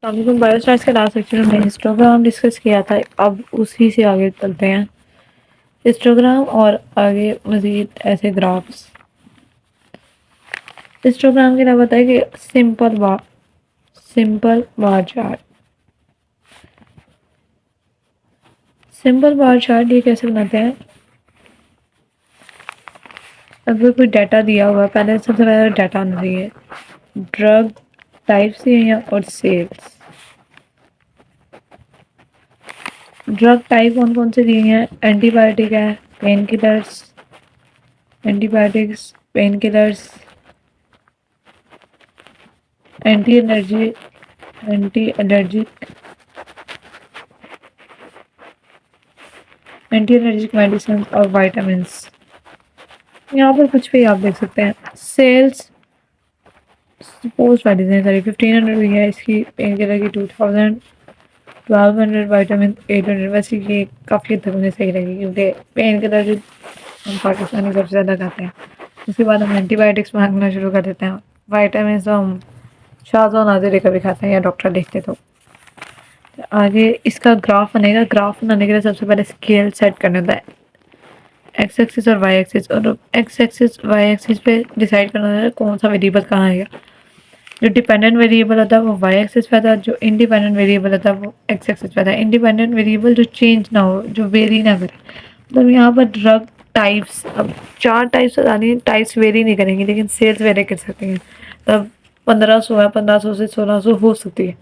हम बायोस्टैट्स के last lecture में हिस्टोग्राम डिस्कस किया था। अब उसी से आगे चलते हैं, हिस्टोग्राम और आगे मजीद ऐसे ग्राफ्स। हिस्टोग्राम के लिए बताया कि simple bar chart. Simple bar chart ये कैसे बनाते हैं? अगर कोई डाटा दिया हुआ, पहले सबसे पहले डाटा आना चाहिए, ड्रग टाइप्स हैं और सेल्स। ड्रग टाइप कौन कौन से दिए हैं? एंटीबायोटिक है, pain killers, antibiotics, pain killers, anti allergic medicine और वाइटामिन। यहाँ पर कुछ भी आप देख सकते हैं। सेल्स पोस्ट मेडिसिन सारी 1500 हुई है, इसकी पेन किलर की 2000, 1200, वाइटामिन 800। वैसे ये काफ़ी हद तक मुझे सही लगी क्योंकि पेन किलर जो हम पाकिस्तानी सबसे ज़्यादा खाते हैं। उसके बाद हम एंटीबायोटिक्स मांगना शुरू कर देते हैं। वाइटामिन तो हम शाहजहां नाजिर कभी खाते हैं या डॉक्टर लिखते तो आगे इसका ग्राफ बनेगा। ग्राफ बनाने के लिए सबसे पहले स्केल सेट करना होता है, एक्स एक्सिस और वाई एक्सिस। और एक्स एक्सिस वाई एक्सिस पे डिसाइड करना होता है कौन सा वेरिएबल कहाँ आएगा। जो डिपेंडेंट वेरिएबल होता है वो वाई एक्सिस पे आता है, जो इंडिपेंडेंट वेरिएबल होता है वो एक्स एक्सिस पे आता है। इंडिपेंडेंट वेरिएबल जो चेंज ना हो, जो वेरी ना करे। मतलब यहाँ पर ड्रग टाइप्स, अब 4 टाइप्स बतानी है, टाइप्स वेरी नहीं करेंगी लेकिन सेल्स वेरी कर सकती हैं। तब 1500 है, 1500 से 1600 हो सकती है,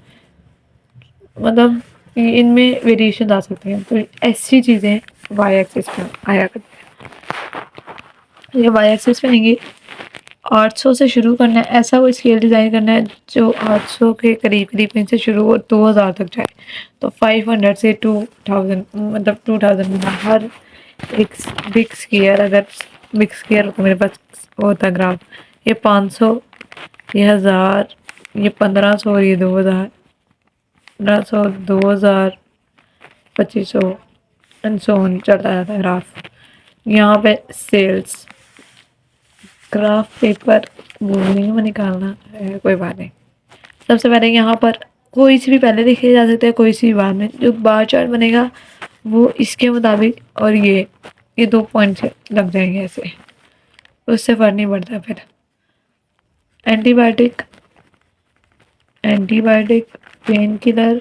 मतलब इनमें वेरिएशन आ सकती हैं। तो ऐसी चीज़ें वाई एक्सिस पे आया करती हैं। ये वाई एक्सिस पे आएंगी। 800 से शुरू करना है, ऐसा कोई स्केल डिज़ाइन करना है जो 800 के करीब करीब इनसे शुरू हो 2000 तक जाए। तो 500 से 2000, मतलब 2000 में हर एक बिग स्केयर, अगर बिग स्केयर तो मेरे पास होता ग्राफ, ये 500, ये 1000, ये 1500, ये 2000, 1500, 2000, 2500 एंड सो ऑन चलता जाता है ग्राफ। यहाँ पे सेल्स ग्राफ पेपर बोलने में निकालना है, कोई बात नहीं। सबसे पहले यहाँ पर कोई सी भी पहले लिखे जा सकते हैं, कोई सी भी बाद में। जो बार चार्ट बनेगा वो इसके मुताबिक, और ये 2 पॉइंट से लग जाएंगे ऐसे, उससे फर्क नहीं पड़ता। फिर antibiotic, pain killer,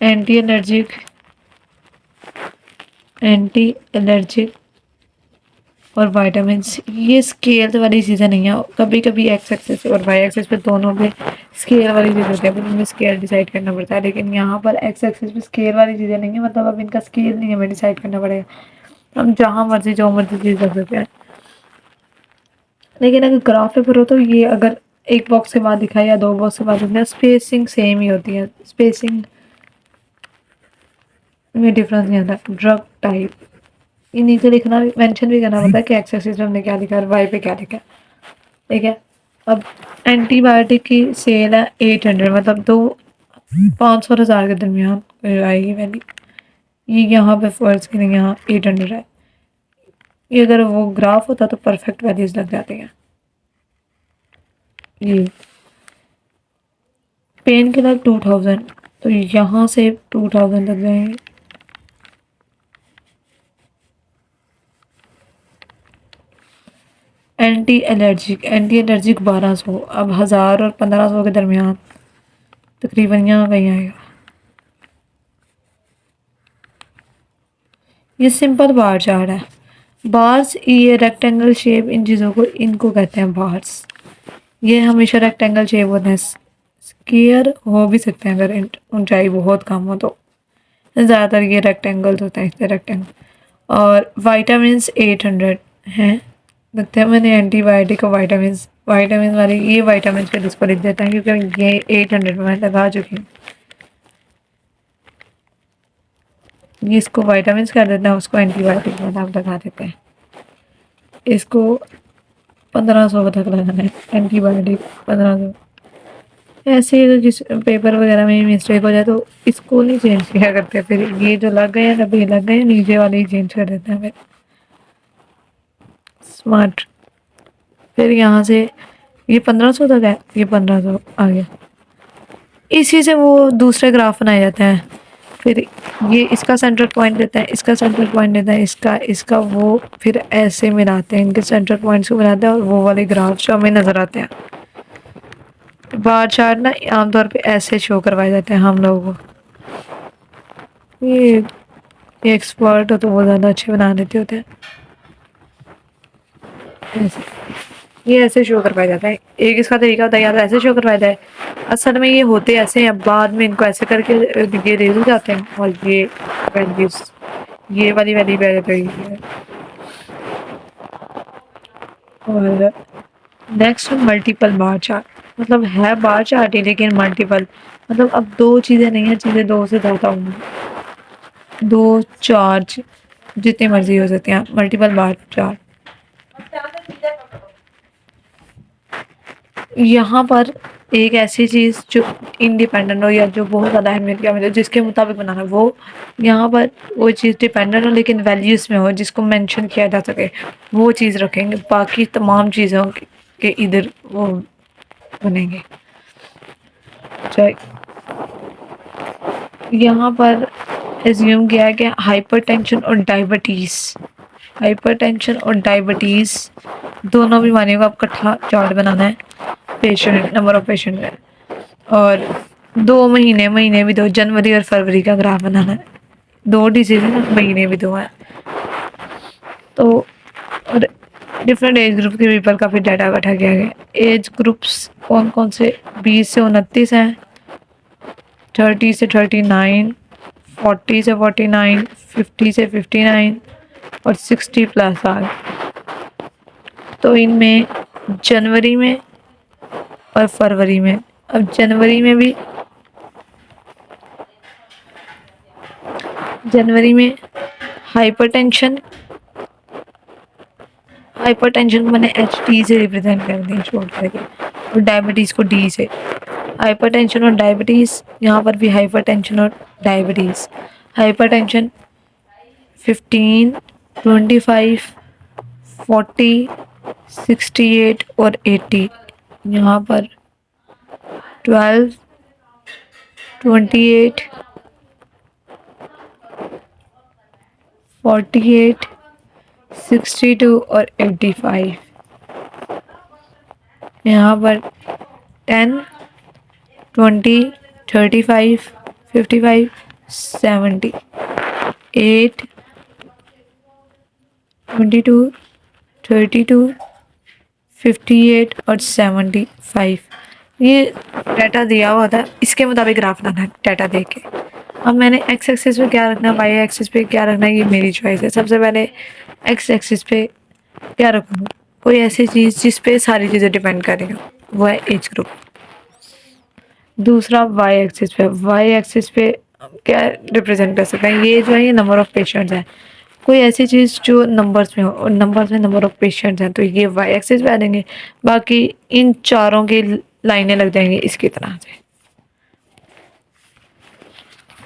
anti allergic और वाइटामिन। ये स्केल वाली चीज़ें नहीं है। कभी कभी एक्स एक्सिस और वाई एक्सिस पे दोनों पे स्केल वाली चीज़ होती है, फिर इनमें स्केल डिसाइड करना पड़ता है। लेकिन यहाँ पर एक्स एक्सिस पे स्केल वाली चीज़ें नहीं है, मतलब अब इनका स्केल नहीं है, हमें डिसाइड करना पड़ेगा। हम जहाँ मर्जी जो मर्जी चीज़ रख सकते हैं। लेकिन अगर ग्राफ पेपर हो तो ये अगर एक बॉक्स के बाद दिखाई या 2 बॉक्स के बाद दिखाई, स्पेसिंग सेम ही होती है, स्पेसिंग में डिफरेंस नहीं आता। ड्रग टाइप ये नीचे लिखना, मेंशन भी करना पड़ता है कि एक्स एक्सिस पे हमने क्या लिखा है, वाई पे क्या लिखा है, ठीक है। अब एंटीबायोटिक की सेल है 800, मतलब 500 और 1000 के दरमियान आएगी वैल्यू। ये यहाँ पे फर्ज की नहीं, यहाँ 800 है। ये अगर वो ग्राफ होता तो परफेक्ट वैल्यूज लग जाती हैं। ये पेन किलर 2000, तो यहाँ से 2000 लग जाएंगे। एंटी एलर्जिक 1200, अब 1000 और 1500 के दरमियान तकरीबन यहाँ कहीं आएगा। ये सिंपल बार चार्ट है। बार्स, ये रेक्टेंगल शेप, इन चीज़ों को इनको कहते हैं बार्स। ये हमेशा रेक्टेंगल शेप होते हैं। स्क्वायर हो भी सकते हैं अगर ऊंचाई बहुत कम हो तो, ज़्यादातर ये रेक्टेंगल्स होते हैं, इससे रेक्टेंगल। और वाइटामिन 800 हैं। लगता है मैंने एंटीबायोटिक और वाइटामिन वाली, ये वाइटामिन पे इसको लिख देता है क्योंकि ये 800 में लगा चुकी हूँ। ये इसको वाइटामिन कर देते हैं, उसको एंटीबायोटिक में आप लगा देते हैं। इसको 1500 तक लगाना है, एंटीबायोटिक 1500। ऐसे ही अगर किसी पेपर वगैरह में मिस्टेक हो जाए तो इसको नहीं चेंज किया करते, फिर ये जो लग गए कभी लग गए नीचे वाले ही चेंज कर देते हैं फिर। स्मार्ट। फिर यहाँ से ये 1500 तक है, ये 1500 आ गया। इसी से वो दूसरे ग्राफ बनाए जाते हैं। फिर ये इसका सेंटर पॉइंट देता है, इसका सेंटर पॉइंट देता है, इसका इसका वो फिर ऐसे मिलाते हैं, इनके सेंटर पॉइंट्स को मिलाते हैं और वो वाले ग्राफ जो हमें नज़र आते हैं। बार चार्ट ना आमतौर पे ऐसे शो करवाए जाते हैं हम लोगों को। ये एक्सपर्ट हो तो वो ज़्यादा अच्छे बना देते होते हैं। ऐसे ये ऐसे शो करवाया जाता है। एक इसका तरीका होता है या तो ऐसे शो करवाया जाए, असल में ये होते ऐसे हैं, बाद में इनको ऐसे करके ये दे जाते हैं और ये वैल्यूज ये वाली वैल्यू पे आ जाती है। और नेक्स्ट मल्टीपल बार चार्ट, मतलब है बार चार्ट ही लेकिन मल्टीपल, मतलब अब दो चीज़ें नहीं है, चीज़ें दो से ज़्यादा होंगी, दो चार जितनी मर्जी हो सकती हैं, मल्टीपल बार चार्ट। यहाँ पर एक ऐसी चीज़ जो इंडिपेंडेंट हो या जो बहुत ज़्यादा अहमियत की हो जिसके मुताबिक बनाना, वो यहाँ पर वो चीज़ डिपेंडेंट हो लेकिन वैल्यूज़ में हो जिसको मेंशन किया जा सके, वो चीज़ रखेंगे। बाकी तमाम चीज़ों के इधर वो बनेंगे। चाहे यहाँ पर एज्यूम किया है कि हाइपरटेंशन और डायबिटीज़ दोनों बीमारियों का इकट्ठा चार्ट बनाना है, पेशेंट नंबर ऑफ पेशेंट है, और 2 महीने भी दो, जनवरी और फरवरी का ग्राफ बनाना है। 2 डिजीज है, महीने भी 2 हैं। तो और डिफरेंट एज ग्रुप के पीपल का फिर डाटा इकट्ठा किया गया। एज ग्रुप्स कौन कौन से, 20 से 29 हैं, 30 से 39, 40 से 49, 50 से 59 और 60 प्लस साल। तो इनमें जनवरी में और फरवरी में, अब जनवरी में हाइपरटेंशन को मैंने HT से रिप्रेजेंट कर दिया शॉर्ट करके, और डायबिटीज़ को D से। हाइपरटेंशन और डायबिटीज़, यहाँ पर भी हाइपरटेंशन और डायबिटीज़। हाइपरटेंशन 15, 25, 40, 68 और 80। यहाँ पर 12, 28, 48, 62 और 85। यहाँ पर 10, 20, 35, 55, 70, 8, 22, 32, 58 और 75। ये डाटा दिया हुआ था, इसके मुताबिक ग्राफ बनाना है डाटा देख के। अब मैंने एक्स एक्सिस पे क्या रखना है, वाई एक्सिस पे क्या रखना है, ये मेरी चॉइस है। सबसे पहले एक्स एक्सिस पे क्या रखूँ, कोई ऐसी चीज़ जिस पे सारी चीज़ें डिपेंड कर रही हो, वो है एज ग्रुप। दूसरा वाई एक्सिस पे क्या रिप्रेजेंट कर सकते हैं, ये जो है ये नंबर ऑफ पेशेंट्स है। कोई ऐसी चीज़ जो नंबर्स में हो और नंबर्स में नंबर ऑफ पेशेंट्स हैं तो ये वाई एक्सिस पे आ देंगे। बाकी इन चारों की लाइनें लग जाएंगी इसकी तरह से।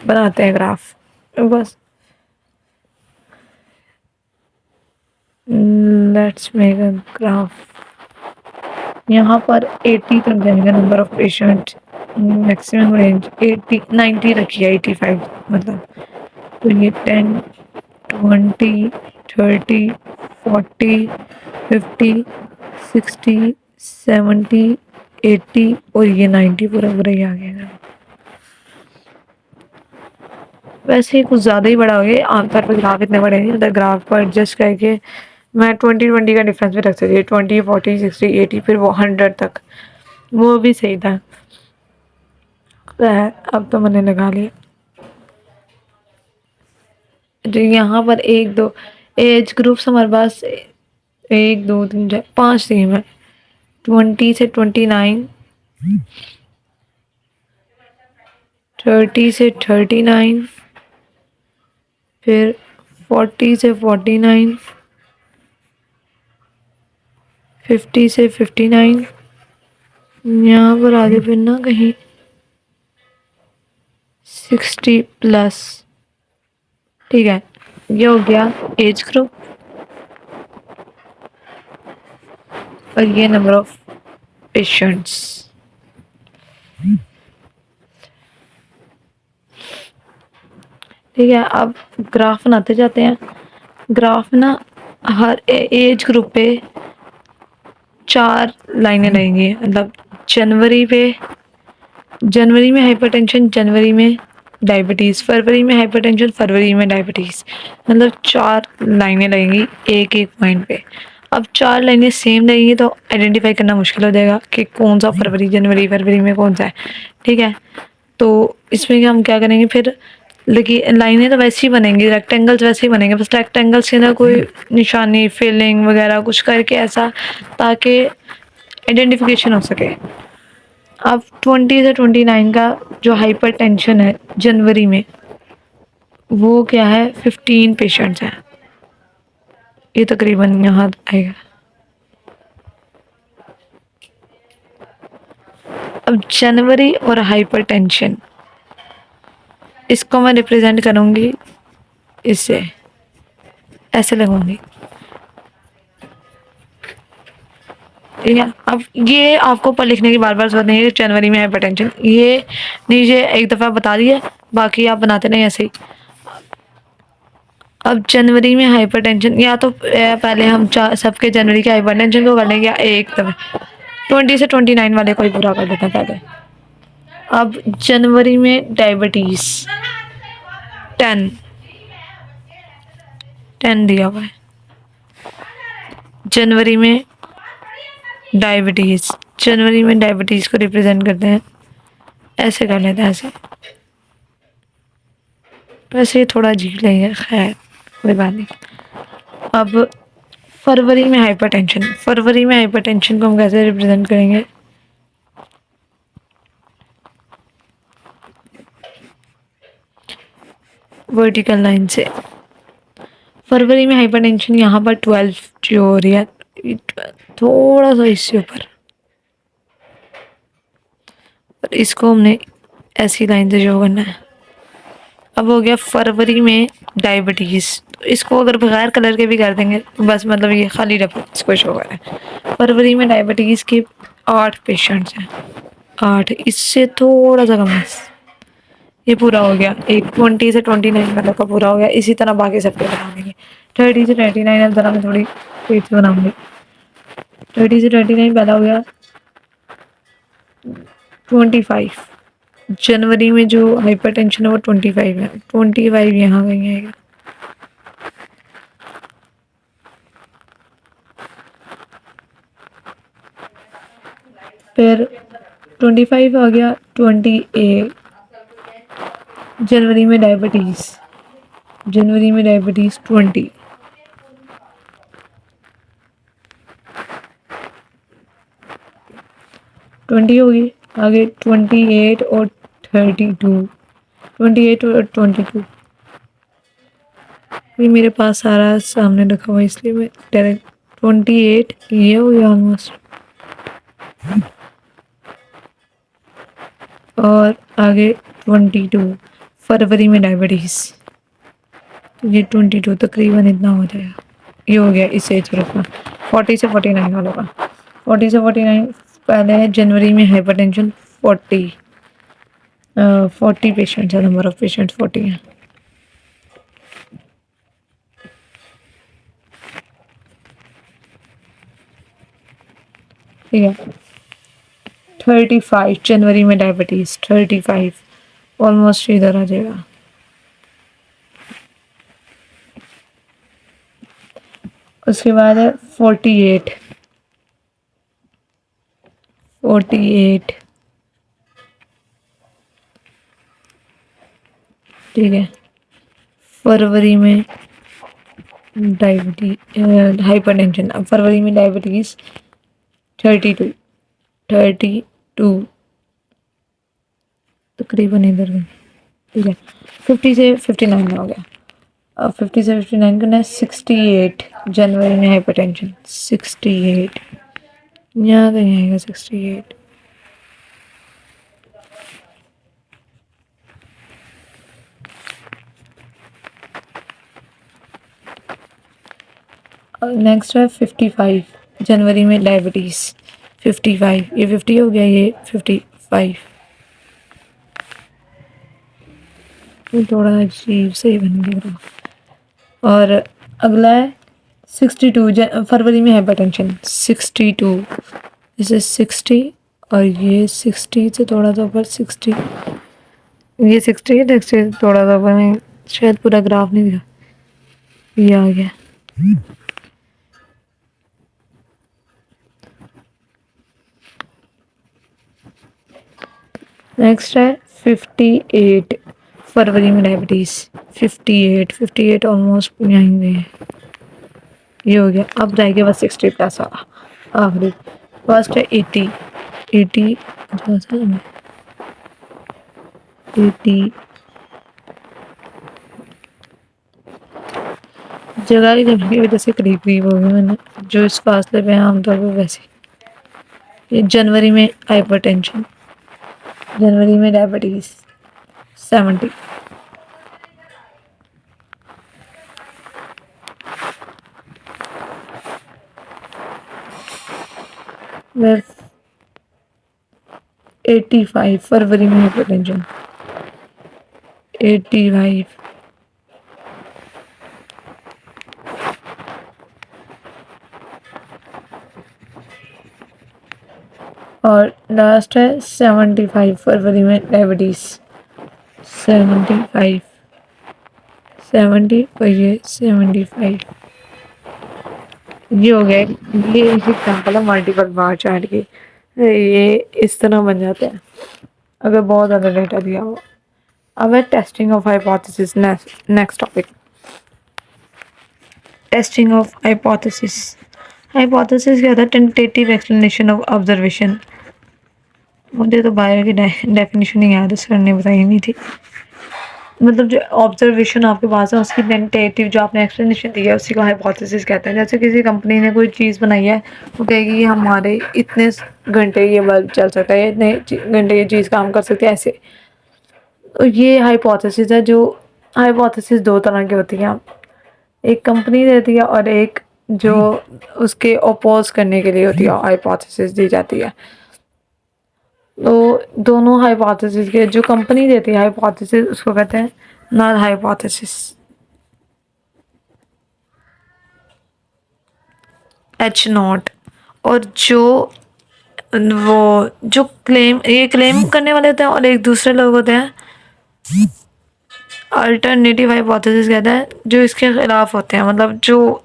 बनाते हैं ग्राफ बस। Let's make a graph. यहाँ पर 80 तक जाएगा number of patient, maximum range 80 90 रखी है, 85 मतलब। तो ये 10, 20, 30, 40, 50, 60, 70, 80 और ये 90 पूरा पूरा ही आ गया। वैसे ही कुछ ज़्यादा ही बड़ा हो गया, आमतौर पर ग्राफ इतने बड़े नहीं होते। ग्राफ को एडजस्ट करके मैं 20 का डिफरेंस भी रख सकती हूँ, 20, 40, 60, 80 फिर वो 100 तक, वो भी सही था। अब तो मैंने लगा लिया। जो यहाँ पर 1, 2 एज ग्रुप्स हमारे पास 1, 2, 3, 4, 5 सेम है। 20 से 29, 30 से 39, फिर 40 से 49, 50 से 59, यहाँ पर आगे फिर ना कहीं 60+, ठीक है। ये हो गया एज ग्रुप और ये नंबर ऑफ पेशेंट्स। ठीक है, अब ग्राफ बनाते जाते हैं। ग्राफ ना हर एज ग्रुप पे 4 लाइनें रहेंगी, मतलब जनवरी में हाइपरटेंशन, जनवरी में डायबिटीज़, फरवरी में हाइपरटेंशन, फरवरी में डायबिटीज़, मतलब 4 लाइनें लगेंगी एक एक पॉइंट पे। अब 4 लाइनें सेम रहेंगी तो आइडेंटिफाई करना मुश्किल हो जाएगा कि कौन सा फरवरी में कौन सा है। ठीक है, तो इसमें हम क्या करेंगे फिर, लेकिन लाइनें तो वैसे ही बनेंगी, रेक्टेंगल्स वैसे ही बनेंगे, बस रेक्टेंगल्स के अंदर कोई निशानी फिलिंग वगैरह कुछ करके ऐसा, ताकि आइडेंटिफिकेशन हो सके। अब 20 से 29 का जो हाइपर टेंशन है जनवरी में, वो क्या है, 15 पेशेंट्स हैं। ये तकरीबन यहाँ आएगा। अब जनवरी और हाइपर टेंशन, इसको मैं रिप्रेजेंट करूँगी इससे, ऐसे लगाऊंगी। ठीक है, अब ये आपको पर लिखने की बार बार जरूरत नहीं है जनवरी में हाइपरटेंशन, ये नीचे एक दफ़ा बता दिया, बाकी आप बनाते नहीं ऐसे ही। अब जनवरी में हाइपरटेंशन, या तो पहले हम सबके जनवरी के हाइपरटेंशन को कर लेंगे, या एक दफ़ा 20 से 29 वाले को ही पूरा कर लेते हैं पहले। अब जनवरी में डायबिटीज़ 10 दिया हुआ है। जनवरी में डायबिटीज़ को रिप्रेजेंट करते हैं, ऐसे कर लेते हैं, ऐसे। वैसे ही थोड़ा अजीब लगेगा, खैर कोई बात नहीं। अब फरवरी में हाइपरटेंशन को हम कैसे रिप्रेजेंट करेंगे, वर्टिकल लाइन से। फरवरी में हाइपरटेंशन यहाँ पर 12 जो हो रही है, थोड़ा सा इससे ऊपर, और इसको हमने ऐसी लाइन से शो करना है। अब हो गया फरवरी में डायबिटीज़, तो इसको अगर बगैर कलर के भी कर देंगे बस, मतलब ये खाली रेफरेंस को शो करें। फरवरी में डायबिटीज़ के 8 पेशेंट्स हैं, 8, इससे थोड़ा सा कम है। ये पूरा हो गया, एक 20 से 29 वालों का पूरा हो गया। इसी तरह बाकी सबके बना देंगे। 30 से 29 अब जरा मैं थोड़ी तेज से बनाऊंगी। 30 से 29 पहला हो गया 25। जनवरी में जो हाइपरटेंशन है वो 25 है, 25 यहाँ कहीं आएगा। फिर 25 आ गया 28। जनवरी में डायबिटीज़ 20, 20 होगी। आगे 28 और 32, 28 और 22। ये मेरे पास सारा सामने रखा हुआ, इसलिए मैं डायरेक्ट 28 ये हो गया ऑलमोस्ट। और आगे 22 फरवरी में डायबिटीज़, तो ये 22 तकरीबन इतना हो जाएगा। ये हो गया इस एज ग्रुप का 40 से 49 वालों का। 40 से 49 पहले है जनवरी में हाइपरटेंशन 40 पेशेंट्स है, नंबर ऑफ पेशेंट्स 40 हैं। ठीक है, 35 जनवरी में डायबिटीज़ 35 ऑलमोस्ट इधर आ जाएगा। उसके बाद है 48 ठीक है। फरवरी में डायबिटीज हाइपरटेंशन, अब फरवरी में डायबिटीज़ 32 तकरीबन इधर गई। ठीक है, 50 से 59 हो गया। अब 50 से 59 करना है 68 जनवरी में हाइपरटेंशन 68, यहाँ कहीं आएगा 68। नेक्स्ट है 55 जनवरी में डायबिटीज़ 55 ये 50 हो गया ये 55 ये थोड़ा अजीब सही बन गया। और अगला है 62 फरवरी में हाइपरटेंशन 62 इसे 60 और ये 60 से थोड़ा सा ऊपर 60 ये 60 है 60 से थोड़ा सा ऊपर में शायद पूरा ग्राफ नहीं दिखा ये आ गया। नेक्स्ट है 58 फरवरी में डायबिटीज़ 58 ऑलमोस्ट यहीं पे है ये हो गया। अब रहेगा बस 60 प्लस आखिरी फर्स्ट है 80 80 जगह की कमी की वजह से करीब करीब हो गया मैंने जो इस फासले पे आमतौर पर वैसे। ये जनवरी में हाइपरटेंशन जनवरी में डायबिटीज़ 70 85 फरवरी में हाइपरटेंशन 85 और लास्ट है 75 फरवरी में डायबिटीज़ 75 70 और ये 75 ये हो गया। ये एक एग्जाम्पल है मल्टीपल बार चार्ट की। ये इस तरह बन जाते हैं अगर बहुत ज़्यादा डेटा दिया हो। अब है testing of hypothesis next topic testing of hypothesis. Hypothesis क्या होता है टेंटेटिव एक्सप्लेनेशन ऑफ ऑब्जर्वेशन। मुझे तो बायो की डेफिनेशन ही याद है सर ने बताई नहीं थी। मतलब जो ऑब्जर्वेशन आपके पास है उसकी टेंटेटिव जो आपने एक्सप्लेनेशन दी है उसी को हाइपोथेसिस कहते हैं। जैसे किसी कंपनी ने कोई चीज़ बनाई है वो कहेगी कि हमारे इतने घंटे ये बल्ब चल सकता है इतने घंटे ये चीज़ काम कर सकती है ऐसे। तो ये हाइपोथेसिस है। जो हाइपोथेसिस दो तरह की होती हैं एक कंपनी देती है और एक जो उसके अपोज करने के लिए होती है हाइपोथेसिस दी जाती है। तो दोनों हाइपोथेसिस के जो कंपनी देती है हाइपोथेसिस उसको कहते हैं नल हाइपोथेसिस एच नॉट। और जो वो जो ये क्लेम करने वाले होते हैं और एक दूसरे लोग होते हैं अल्टरनेटिव हाइपोथेसिस कहते हैं जो इसके खिलाफ होते हैं। मतलब जो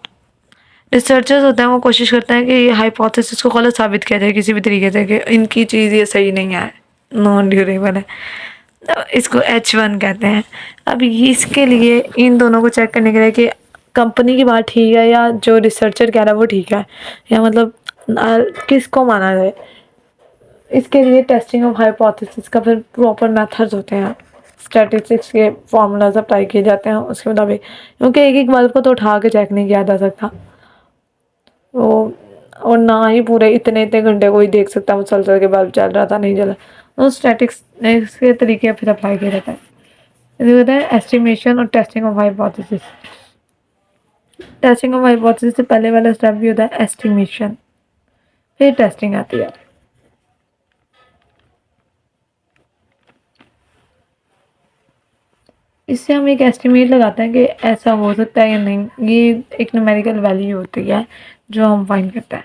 रिसर्चर्स होते हैं वो कोशिश करते हैं कि ये हाइपोथेसिस को गलत साबित किया जाए किसी भी तरीके से कि इनकी चीज़ ये सही नहीं है नॉन ड्यूरेबल है। तो इसको H1 कहते हैं। अब इसके लिए इन दोनों को चेक करने के लिए कि कंपनी की बात ठीक है या जो रिसर्चर कह रहा है वो ठीक है या मतलब किसको माना जाए। इसके लिए टेस्टिंग ऑफ हाइपोथेसिस का फिर प्रॉपर मेथड्स होते हैं। स्टैटिस्टिक्स के फॉर्मूलाज अप्लाई किए जाते हैं उसके मुताबिक क्योंकि एक एक बल्ब को तो उठा के चेक नहीं किया जा सकता। वो और ना ही पूरे इतने इतने घंटे कोई देख सकता मुसलसल के बल्ब चल रहा था नहीं चला। तो स्टैटिक्स के तरीके फिर अप्लाई किया जाता है। इसे कहते हैं एस्टिमेशन और testing of hypothesis. Testing of hypothesis से पहले वाला स्टेप भी होता है एस्टिमेशन फिर टेस्टिंग आती है। इससे हम एक एस्टिमेट लगाते हैं कि ऐसा हो सकता है या नहीं। ये एक न्यूमेरिकल वैल्यू होती है जो हम फाइंड करते हैं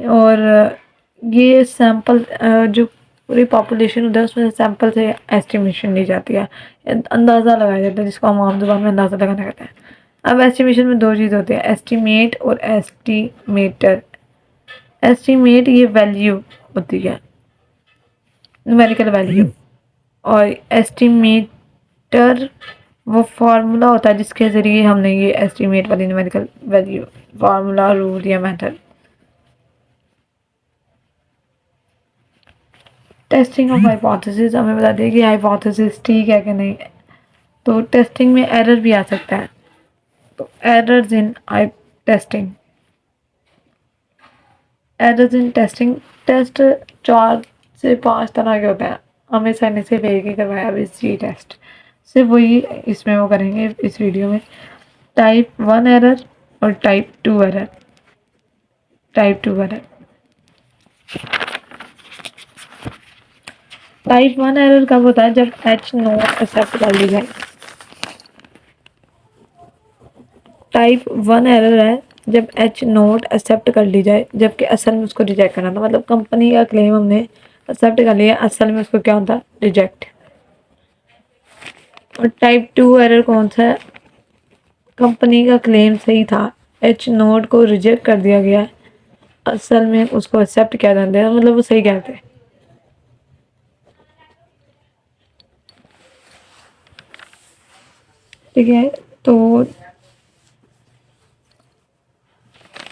और ये सैंपल जो पूरी पॉपुलेशन होता है उसमें सैंपल से एस्टिमेशन ली जाती है अंदाज़ा लगाया जाता है जिसको हम आम जुबान में अंदाज़ा लगाना कहते हैं। अब एस्टिमेशन में दो चीज़ होती है एस्टिमेट और एस्टिमेटर। एस्टिमेट ये वैल्यू होती है न्यूमेरिकल वैल्यू और एस्टिमेटर वो फार्मूला होता है जिसके ज़रिए हमने ये एस्टिमेट वाली न्यूमेरिकल वैल्यू फार्मूला रूल या मेथड। टेस्टिंग ऑफ हाइपोथेसिस हमें बताती है कि हाइपोथेसिस ठीक है कि नहीं। तो टेस्टिंग में एरर भी आ सकता है। तो errors in testing errors in testing test 4 से 5 तरह के होते हैं। हमें सर ने सिर्फ एक ही करवाया BC टेस्ट सिर्फ वही इसमें वो करेंगे इस वीडियो में। टाइप 1 एरर और type 2 error. Type 2 error, type 1 error कब होता है? जब एच नॉट एक्सेप्ट कर ली जाए। टाइप 1 एरर है जब एच नोट एक्सेप्ट कर ली जाए, जबकि असल में उसको रिजेक्ट करना था। मतलब कंपनी का क्लेम हमने एक्सेप्ट कर लिया, असल में उसको क्या होता? रिजेक्ट। और टाइप 2 एरर कौन सा है? कंपनी का क्लेम सही था, एच नोट को रिजेक्ट कर दिया गया, असल में उसको एक्सेप्ट किया जाता है, मतलब वो सही कहते हैं। ठीक है, तो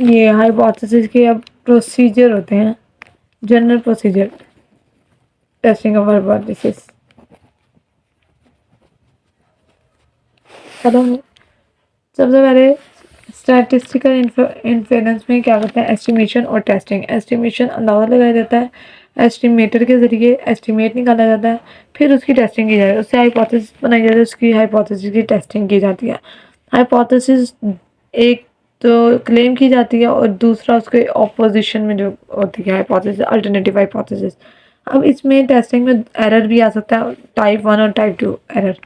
ये हाइपोथेसिस के अब प्रोसीजर होते हैं, general procedure testing of hypothesis. खत्म। सबसे पहले स्टैटिस्टिकल इन्फ्लुएंस में क्या करते हैं? एस्टिमेशन और टेस्टिंग। एस्टिमेशन अंदाज़ा लगाया जाता है, एस्टिमेटर के ज़रिए एस्टिमेट निकाला जाता है, फिर उसकी टेस्टिंग की जाती है, उससे हाइपोथेसिस बनाई जाती है, उसकी हाइपोथेसिस की टेस्टिंग की जाती है। हाइपोथेसिस एक तो क्लेम की जाती है और दूसरा उसके ऑपोजिशन में जो होती है हाइपोथेसिस, अल्टरनेटिव हाइपोथेसिस। अब इसमें टेस्टिंग में एरर भी आ सकता है, टाइप 1 और टाइप 2 एरर।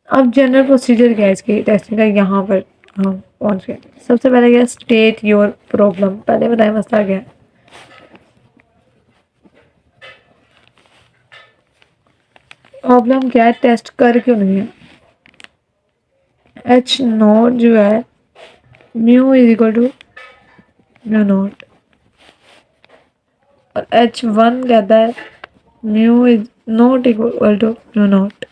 अब जनरल प्रोसीजर क्या है इसकी टेस्टिंग का? यहाँ पर हम पहुँच गए। सबसे पहले क्या? State your problem. पहले बताएं मसला क्या है। प्रॉब्लम क्या है? टेस्ट कर क्यों नहीं है? एच नोट जो है mu is equal to mu naught, और एच वन कहता है mu is not equal to mu naught.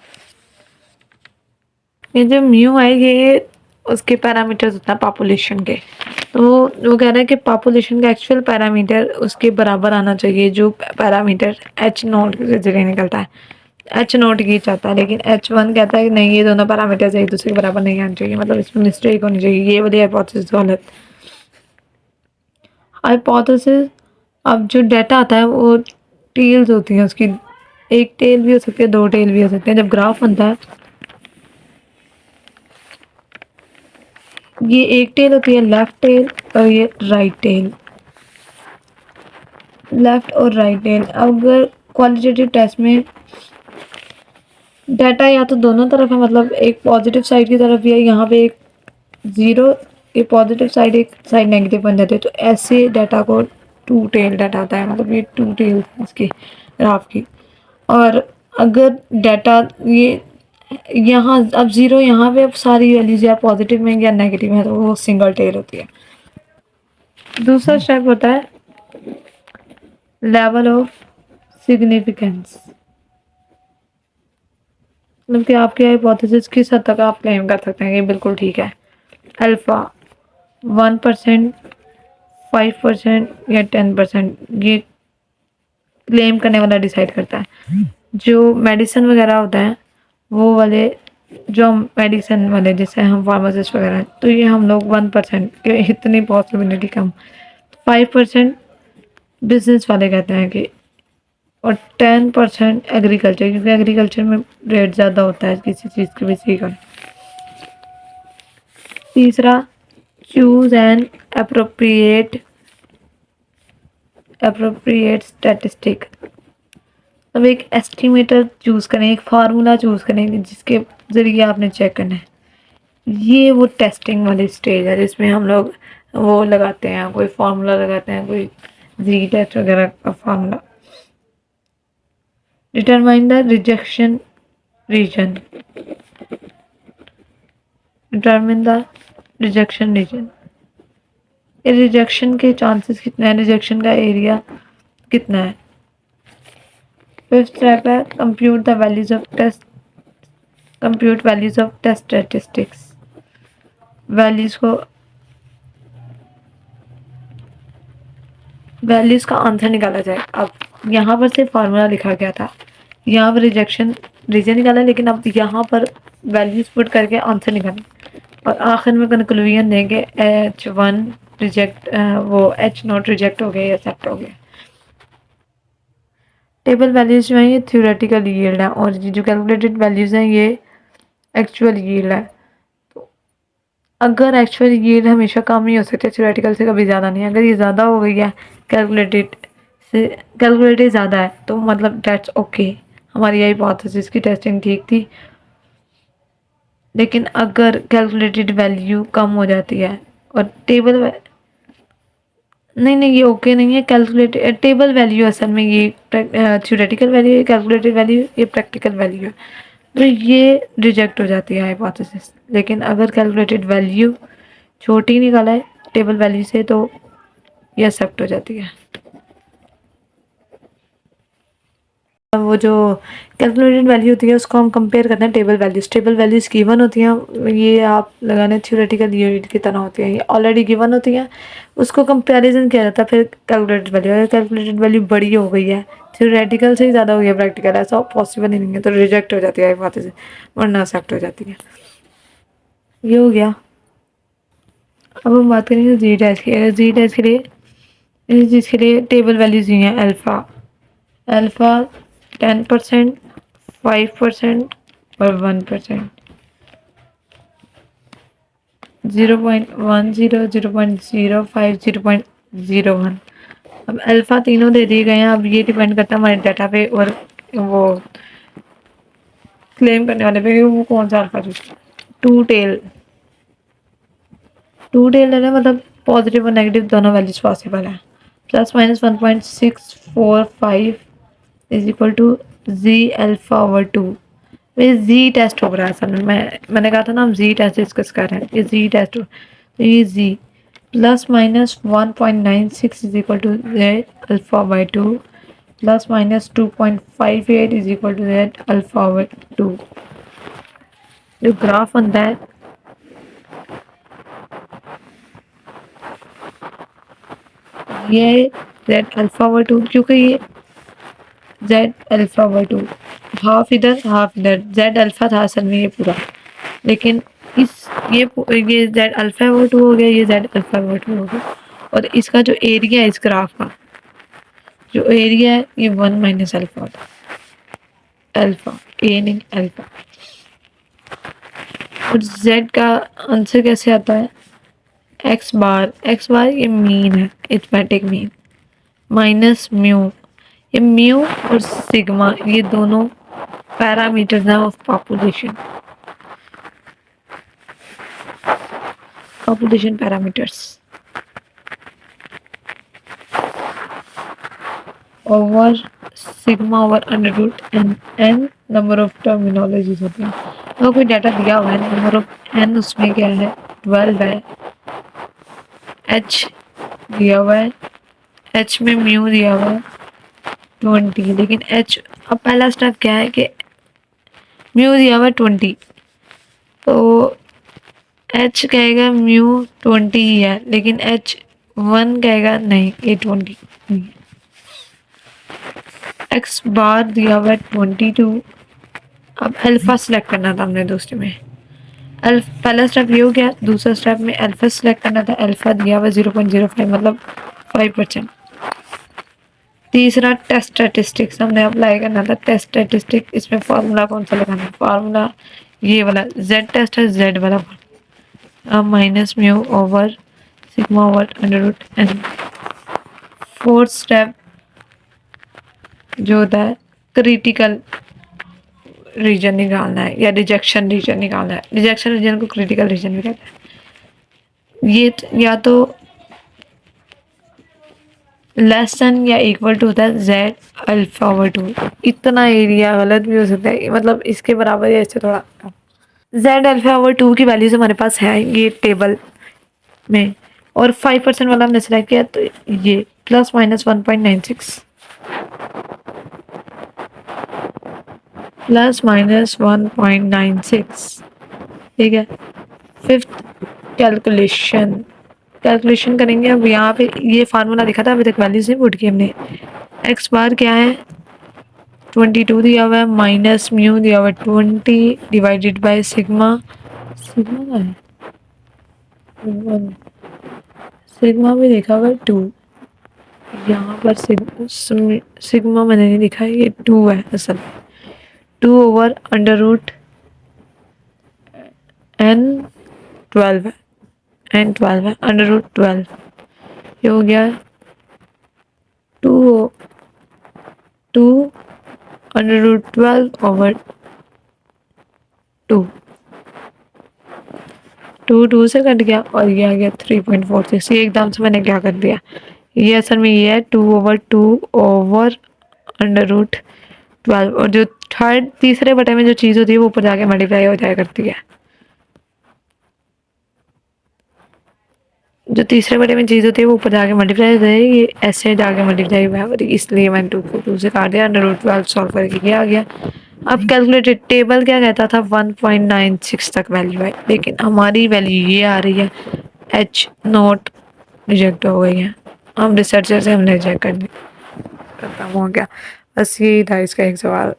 ये जो म्यू है ये उसके पैरामीटर्स होता है पॉपुलेशन के। तो वो कह रहा है कि पॉपुलेशन का एक्चुअल पैरामीटर उसके बराबर आना चाहिए जो पैरामीटर एच नोट के जरिए निकलता है। एच नोट ये चाहता है, लेकिन एच वन कहता है कि नहीं, ये दोनों पैरामीटर्स एक दूसरे के बराबर नहीं आने चाहिए, मतलब इसमें मिस्टेक होनी चाहिए। ये वाली हाइपोथेसिस गलत। हाइपोथेसिस, अब जो डाटा आता है वो टेल्स होती हैं उसकी, एक टेल भी हो सकती है, दो टेल भी हो सकते हैं। जब ग्राफ बनता है, ये एक टेल होती है लेफ्ट टेल और ये राइट टेल। लेफ्ट और राइट टेल। अगर क्वालिटेटिव टेस्ट में डाटा या तो दोनों तरफ है, मतलब एक पॉजिटिव साइड की तरफ भी है, यहाँ पे एक जीरो, ये पॉजिटिव साइड एक साइड नेगेटिव बन जाती है, तो ऐसे डाटा को टू टेल डाटा आता है, मतलब ये टू टेल इसकी ग्राफ की। और अगर डाटा ये यहाँ अब जीरो, यहाँ पे अब सारी वैल्यूज या पॉजिटिव में या नेगेटिव है, तो वो सिंगल टेल होती है। दूसरा स्टेप होता है लेवल ऑफ सिग्निफिकेंस, मतलब कि आपकी हाइपोथेसिस किस हद तक आप क्लेम कर सकते हैं कि बिल्कुल ठीक है। अल्फा 1%, 5% या 10%, ये क्लेम करने वाला डिसाइड करता है। जो मेडिसिन वगैरह होता है वो वाले, जो मेडिसिन वाले जैसे हम फार्मासिस्ट वगैरह हैं, तो ये हम लोग 1% के इतनी पॉसिबिलिटी कम। 5% बिजनेस वाले कहते हैं कि, और 10% एग्रीकल्चर, क्योंकि एग्रीकल्चर में रेट ज़्यादा होता है किसी चीज़ की बेची का। तीसरा, चूज एन अप्रोप्रिएट स्टैटिस्टिक। अब एक एस्टिमेटर चूज़ करें, एक फार्मूला चूज़ करें जिसके ज़रिए आपने चेक करना है। ये वो टेस्टिंग वाली स्टेज है जिसमें हम लोग वो लगाते हैं, कोई फार्मूला लगाते हैं, कोई जी टेस्ट वगैरह का formula. Determine the rejection region. Determine the rejection region, rejection के चांसेस कितने हैं, रिजेक्शन का एरिया कितना है। फिफ्थ स्टेप है compute the values of test, compute values of test statistics. Values का आंसर निकाला जाए। अब यहाँ पर से फार्मूला लिखा गया था, यहाँ पर रिजेक्शन रीजन निकाला, लेकिन अब यहाँ पर वैल्यूज पुट करके आंसर निकालें और आखिर में कंक्लूजन देंगे H1 रिजेक्ट, वो एच नॉट रिजेक्ट हो गया या एक्सेप्ट हो गया। टेबल वैल्यूज जो है ये थ्योरेटिकल यील्ड है, और ये जो कैलकुलेटेड वैल्यूज हैं ये एक्चुअल यील्ड है। तो अगर एक्चुअल यील्ड हमेशा कम ही हो सकती है, थ्योरेटिकल से कभी ज़्यादा नहीं। अगर ये ज़्यादा हो गई है कैलकुलेटेड से, कैलकुलेटेड ज़्यादा है तो मतलब डेट्स ओके, हमारी यही हाइपोथेसिस की टेस्टिंग ठीक थी। लेकिन अगर कैलकुलेटेड वैल्यू कम हो जाती है और टेबल, नहीं नहीं ये ओके नहीं है। कैलकुलेटेड टेबल वैल्यू असल में ये थ्योरेटिकल वैल्यू है, कैलकुलेटेड वैल्यू ये प्रैक्टिकल वैल्यू है, तो ये रिजेक्ट हो जाती है हाइपोथेसिस। लेकिन अगर कैलकुलेटेड वैल्यू छोटी निकाला है टेबल वैल्यू से तो ये एक्सेप्ट हो जाती है। वो जो कैलकुलेटेड वैल्यू होती है उसको हम कंपेयर करते हैं टेबल वैल्यूज गिवन होती हैं, ये आप लगाने थ्योरेटिकल यूनिट की तरह होती हैं, ये ऑलरेडी गिवन होती हैं, उसको कंपैरिजन किया जाता है फिर कैलकुलेटेड वैल्यू। अगर कैलकुलेटेड वैल्यू बड़ी हो गई है, थ्योरेटिकल से ही ज़्यादा हो गया प्रैक्टिकल, ऐसा पॉसिबल ही नहीं है, तो रिजेक्ट हो जाती है हाइपोथेसिस, वरना एक्सेप्ट हो जाती है। ये हो गया। अब हम बात करेंगे जी टेस्ट की। अगर जी टेस्ट के लिए, इस चीज़ के लिए टेबल वैल्यूज ही हैं। अल्फ़ा अल्फ़ा 10%, 5% और 1%, 0.10, 0.05, 0.01। अब अल्फ़ा तीनों दे दिए गए हैं। अब ये डिपेंड करता है हमारे डाटा पे और वो क्लेम करने वाले पे कि वो कौन सा alpha choose. Two tail two tail है मतलब पॉजिटिव और नेगेटिव दोनों वैल्यूज पॉसिबल है। +-1.645 is equal to Z alpha over 2। ये जी टेस्ट हो रहा है असल में, मैंने कहा था ना हम जी टेस्ट डिस्कस कर रहे हैं, ये जी टेस्ट हो, तो ये Z +-1.96 is equal to Z alpha by 2 +-2.58 is equal to Z alpha by 2। जो ग्राफ बनता है ये जेड अल्फ़ा बाई 2, क्योंकि ये जेड अल्फ़ा बाई 2 हाफ इधर हाफ इधर, जेड अल्फ़ा था असल में ये पूरा, लेकिन इस ये जेड अल्फ़ा बाई 2 हो गया, ये जेड अल्फ़ा बाई 2 हो गया। और इसका जो एरिया है इस ग्राफ का, जो एरिया है ये 1 माइनस अल्फ़ा होता है, अल्फ़ा ए नहीं अल्फ़ा। और जेड का आंसर कैसे आता है, एक्स बार ये मीन है, अरिथमेटिक मीन, माइनस म्यू, ये म्यू और सिग्मा ये दोनों पैरामीटर्स हैं of population parameters. Over sigma over under root N number of terminologies होती हैं। अगर कोई डाटा दिया हुआ है, नंबर ऑफ एन उसमें क्या है 12 है, एच दिया हुआ है, एच में म्यू दिया हुआ है 20, लेकिन एच, अब पहला स्टेप क्या है कि म्यू दिया हुआ है 20, तो एच कहेगा म्यू 20 ही है, लेकिन एच 1 कहेगा नहीं ये 20 नहीं है। एक्स बार दिया हुआ है 22। अब अल्फा सेलेक्ट करना था हमने दूसरे में, पहला स्टेप ये हो गया, दूसरा स्टेप में अल्फा सेलेक्ट करना था, अल्फा दिया हुआ 0.05 मतलब 5%। तीसरा टेस्ट स्टैटिस्टिक्स हमने अप्लाई करना था, टेस्ट स्टैटिस्टिक, इसमें फार्मूला कौन सा लगाना है, फार्मूला ये वाला जेड टेस्ट है, जेड वाला minus mu over sigma over under root N. Fourth step जो होता है क्रिटिकल रीजन निकालना है या रिजेक्शन रीजन निकालना है, रिजेक्शन रीजन को क्रिटिकल रीजन भी कहते हैं। ये या तो लेस देन या इक्वल टू होता है जेड अल्फा ओवर 2, इतना एरिया गलत भी हो सकता है, मतलब इसके बराबर या इससे थोड़ा कम। जेड अल्फा ओवर 2 की वैल्यूज हमारे पास है ये टेबल में, और 5% वाला हमने सेलेक्ट किया, तो ये +-1.96 +-1.96, ठीक है। फिफ्थ कैलकुलेशन, कैलकुलेशन करेंगे। अब यहाँ पे ये फार्मूला दिखा था, अभी तक वैल्यूज नहीं पुट की हमने। एक्स बार क्या है 22 दिया हुआ है, माइनस म्यू दिया हुआ है 20 डिवाइडेड बाय सिग्मा, सिग्मा क्या है 1, सिग्मा भी देखा हुआ है 2, यहाँ पर सिग्मा मैंने नहीं लिखा है, ये 2 है असल, 2 ओवर अंडर रूट एन 12 है, एन 12 है, √12 ये हो गया 2 2 √12/2, 2 से कट गया और ये आ गया 3.46। ये एकदम से मैंने क्या कर दिया, ये असल में ये है 2/2/√12, और जो थर्ड तीसरे बटे में जो चीज़ होती है वो ऊपर जाके मल्टीप्लाई हो जाया करती है। जो तीसरे बटे में चीज़ होती है वो ऊपर जाके मल्टीप्लाई हो जाएगी, ये ऐसे जाके मल्टीप्लाई हुआ है, इसलिए मैंने 2 को 2 से काट दिया, √12 सॉल्व करके ये आ गया। अब कैलकुलेटेड टेबल क्या कहता था 1.96 तक वैल्यू है, लेकिन हमारी वैल्यू ये आ रही है H0 रिजेक्ट हो गई है। हम रिसर्चर से हमने रिजेक्ट कर दी, खत्म हो गया। बस यही था इसका एक सवाल।